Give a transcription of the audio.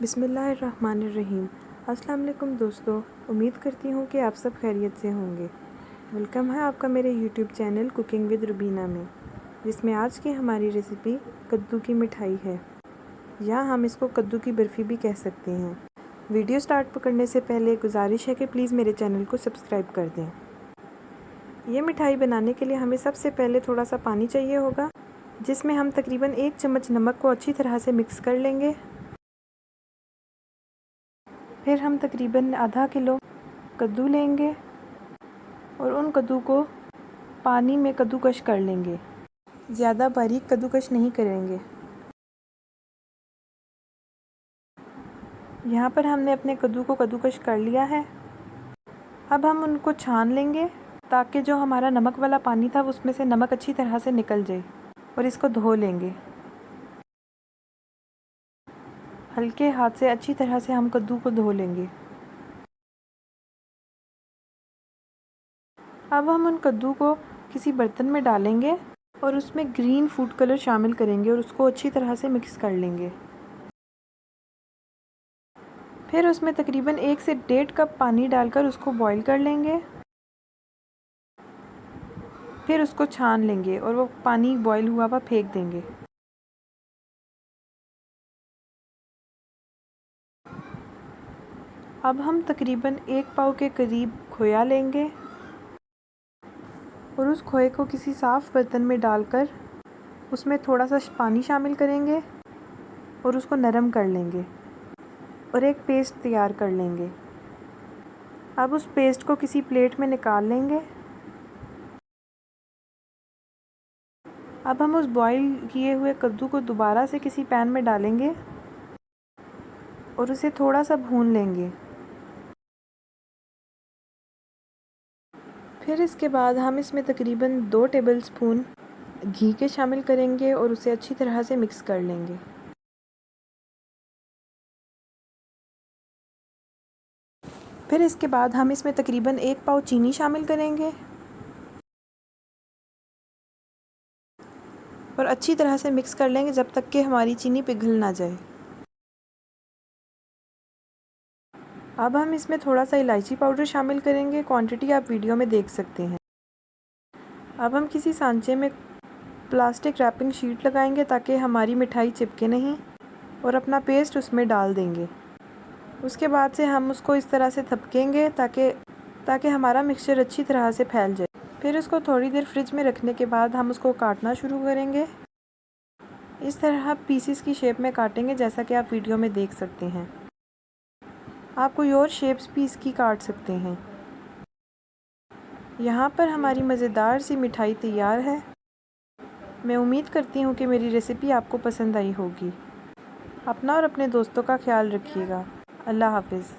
बिस्मिल्लाहिर्रहमानिर्रहीम। अस्सलाम वालेकुम दोस्तों, उम्मीद करती हूँ कि आप सब खैरियत से होंगे। वेलकम है आपका मेरे YouTube channel cooking with Rubina में, जिसमें आज की हमारी रेसिपी कद्दू की मिठाई है, या हम इसको कद्दू की बर्फ़ी भी कह सकते हैं। वीडियो स्टार्ट करने से पहले गुजारिश है कि प्लीज़ मेरे चैनल को सब्सक्राइब कर दें। ये मिठाई बनाने के लिए हमें सबसे पहले थोड़ा सा पानी चाहिए होगा, जिसमें हम तकरीबन 1 चम्मच नमक को अच्छी तरह से मिक्स कर लेंगे। फिर हम तकरीबन आधा किलो कद्दू लेंगे और उन कद्दू को पानी में कद्दूकश कर लेंगे। ज़्यादा बारीक कद्दूकश नहीं करेंगे। यहाँ पर हमने अपने कद्दू को कद्दूकश कर लिया है। अब हम उनको छान लेंगे ताकि जो हमारा नमक वाला पानी था उसमें से नमक अच्छी तरह से निकल जाए, और इसको धो लेंगे। हल्के हाथ से अच्छी तरह से हम कद्दू को धो लेंगे। अब हम उन कद्दू को किसी बर्तन में डालेंगे और उसमें ग्रीन फूड कलर शामिल करेंगे और उसको अच्छी तरह से मिक्स कर लेंगे। फिर उसमें तकरीबन 1 से 1.5 कप पानी डालकर उसको बॉईल कर लेंगे। फिर उसको छान लेंगे और वो पानी बॉईल हुआ हुआ फेंक देंगे। अब हम तकरीबन 1 पाव के करीब खोया लेंगे और उस खोए को किसी साफ़ बर्तन में डालकर उसमें थोड़ा सा पानी शामिल करेंगे और उसको नरम कर लेंगे और एक पेस्ट तैयार कर लेंगे। अब उस पेस्ट को किसी प्लेट में निकाल लेंगे। अब हम उस बॉईल किए हुए कद्दू को दोबारा से किसी पैन में डालेंगे और उसे थोड़ा सा भून लेंगे। फिर इसके बाद हम इसमें तकरीबन 2 टेबलस्पून घी के शामिल करेंगे और उसे अच्छी तरह से मिक्स कर लेंगे। फिर इसके बाद हम इसमें तकरीबन 1 पाव चीनी शामिल करेंगे और अच्छी तरह से मिक्स कर लेंगे जब तक कि हमारी चीनी पिघल ना जाए। अब हम इसमें थोड़ा सा इलायची पाउडर शामिल करेंगे। क्वांटिटी आप वीडियो में देख सकते हैं। अब हम किसी सांचे में प्लास्टिक रैपिंग शीट लगाएंगे ताकि हमारी मिठाई चिपके नहीं, और अपना पेस्ट उसमें डाल देंगे। उसके बाद से हम उसको इस तरह से थपकेंगे ताकि हमारा मिक्सचर अच्छी तरह से फैल जाए। फिर उसको थोड़ी देर फ्रिज में रखने के बाद हम उसको काटना शुरू करेंगे। इस तरह पीसीस की शेप में काटेंगे, जैसा कि आप वीडियो में देख सकते हैं। आप कोई और शेप्स भी इसकी काट सकते हैं। यहाँ पर हमारी मज़ेदार सी मिठाई तैयार है। मैं उम्मीद करती हूँ कि मेरी रेसिपी आपको पसंद आई होगी। अपना और अपने दोस्तों का ख्याल रखिएगा। अल्लाह हाफ़िज़।